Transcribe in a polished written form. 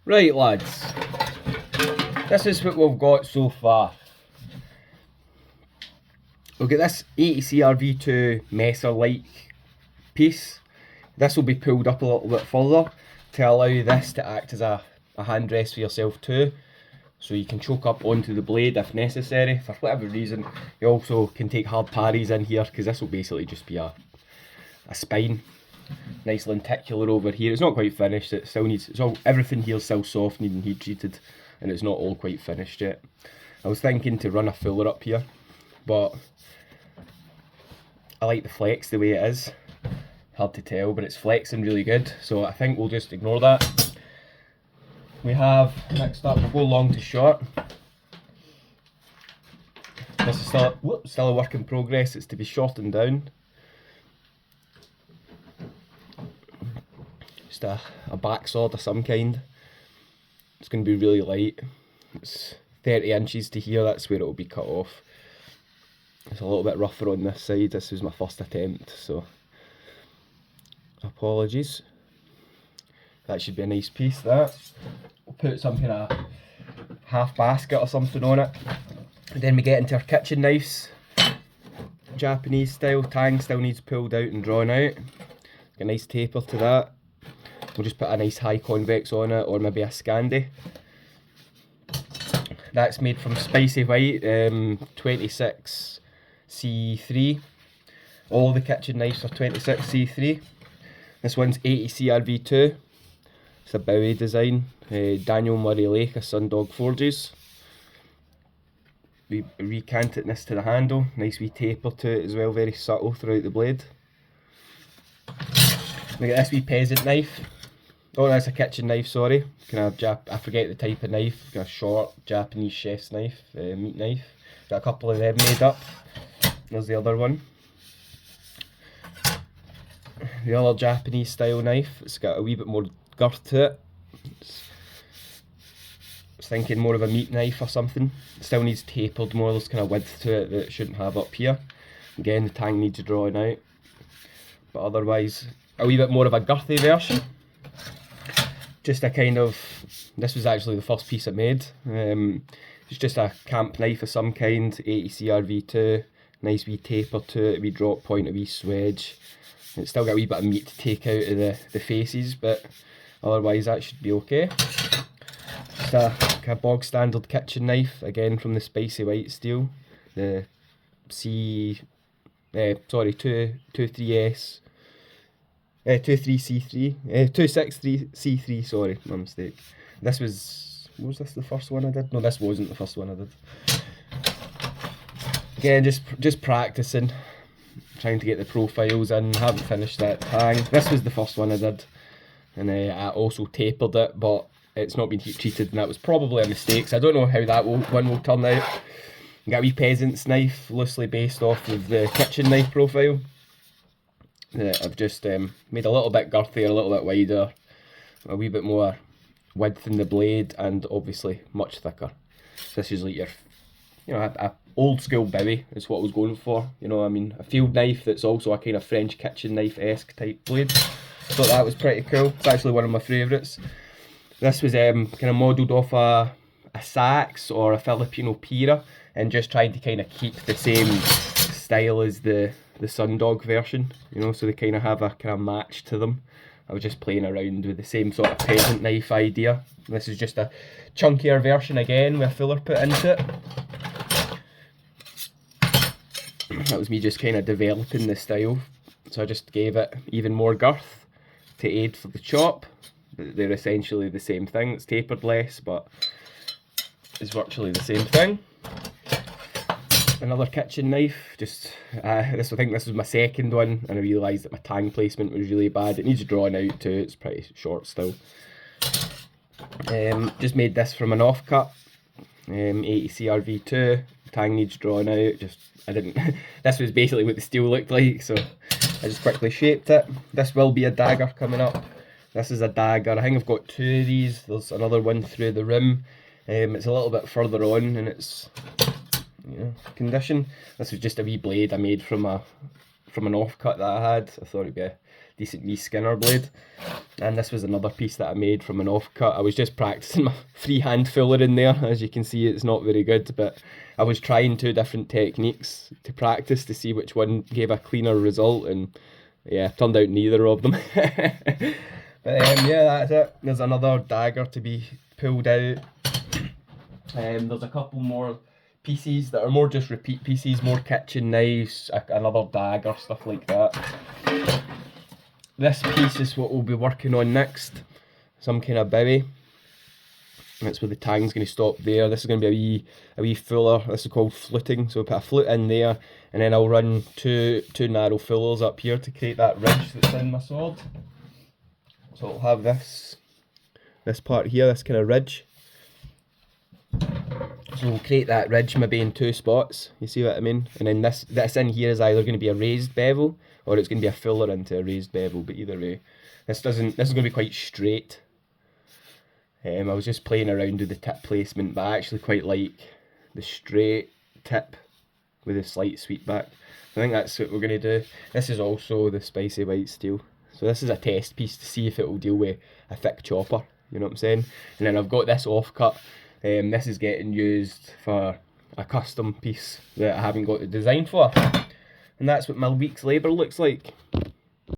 Right lads, this is what we've got so far. We'll get this 80CR-V2 Messer-like piece. This will be pulled up a little bit further to allow this to act as a handrest for yourself too. So you can choke up onto the blade if necessary. For whatever reason, you also can take hard parries in here because this will basically just be a spine. Nice lenticular over here. It's not quite finished. It still needs. Everything here is still soft, needing heat treated, and it's not all quite finished yet. I was thinking to run a fuller up here, but I like the flex the way it is. Hard to tell, but it's flexing really good. So I think we'll just ignore that. We have next up. We'll go long to short. This is still a work in progress. It's to be shortened down. Just a back sword of some kind. It's going to be really light. It's 30 inches to here, that's where it will be cut off. It's a little bit rougher on this side. This was my first attempt, so apologies. That should be a nice piece, that. We'll put some kind of half basket or something on it. And then we get into our kitchen knives. Japanese style. Tang still needs pulled out and drawn out. Got a nice taper to that. We'll just put a nice high convex on it, or maybe a Scandi. That's made from Spicy White, 26C3. All the kitchen knives are 26C3. This one's 80CR-V2. It's a Bowie design. Daniel Murray Lake of Sundog Forges. We recanted this to the handle. Nice wee taper to it as well, very subtle throughout the blade. We got this wee peasant knife. Oh, that's a kitchen knife, sorry. I forget the type of knife. Got a short Japanese chef's knife, meat knife. Got a couple of them made up. There's the other one. The other Japanese style knife. It's got a wee bit more girth to it. I was thinking more of a meat knife or something. It still needs tapered more. There's kind of width to it that it shouldn't have up here. Again, the tang needs drawing out. But otherwise, a wee bit more of a girthy version. Just a kind of, this was actually the first piece I made. It's just a camp knife of some kind, 80CR-V2, nice wee taper to it, a wee drop point, a wee swedge. It's still got a wee bit of meat to take out of the faces, but otherwise that should be okay. Just a kind of bog standard kitchen knife, again from the Spicy White steel. The 23S. 23C3, 263C3, sorry, my mistake. This was this the first one I did? No, this wasn't the first one I did. Again, just practicing, trying to get the profiles in, haven't finished that tang. This was the first one I did, and I also tapered it, but it's not been heat treated, and that was probably a mistake, so I don't know how that one will turn out. Got a wee peasant's knife, loosely based off of the kitchen knife profile. I've just made a little bit girthier, a little bit wider, a wee bit more width in the blade, and obviously much thicker. So this is like your, a old school Bowie is what I was going for. I mean, a field knife that's also a kind of French kitchen knife-esque type blade. Thought that was pretty cool. It's actually one of my favourites. This was kind of modelled off a Saks or a Filipino Pira, and just trying to kind of keep the same style as the Sundog version, so they kind of have a kind of match to them. I was just playing around with the same sort of peasant knife idea. This is just a chunkier version again with a filler put into it. That was me just kind of developing the style, so I just gave it even more girth to aid for the chop. They're essentially the same thing. It's tapered less, but it's virtually the same thing. Another kitchen knife, I think this was my second one, and I realised that my tang placement was really bad. It needs drawing out too, it's pretty short still. Just made this from an offcut, 80CR-V2, tang needs drawing out, this was basically what the steel looked like, so I just quickly shaped it. This will be a dagger coming up. This is a dagger, I think I've got two of these, there's another one through the rim. It's a little bit further on in its condition. This was just a wee blade I made from a from an offcut that I had. I thought it'd be a decent wee skinner blade. And this was another piece that I made from an offcut. I was just practicing my freehand fuller in there. As you can see, it's not very good, but I was trying 2 different techniques to practice to see which one gave a cleaner result, and yeah, turned out neither of them. But yeah, that's it. There's another dagger to be pulled out. There's a couple more pieces that are more just repeat pieces, more kitchen knives, another dagger, stuff like that. This piece is what we'll be working on next. Some kind of bowie. That's where the tang's going to stop there. This is going to be a wee fuller. This is called fluting. So we'll put a flute in there, and then I'll run two narrow fillers up here to create that ridge that's in my sword. So I'll have this part here, this kind of ridge. So we'll create that ridge maybe in 2 spots, you see what I mean? And then this in here is either going to be a raised bevel, or it's going to be a fuller into a raised bevel, but either way. This is going to be quite straight. I was just playing around with the tip placement, but I actually quite like the straight tip with a slight sweep back. I think that's what we're going to do. This is also the spicy white steel. So this is a test piece to see if it will deal with a thick chopper, you know what I'm saying? And then I've got this offcut. This is getting used for a custom piece that I haven't got the design for. And that's what my week's labour looks like.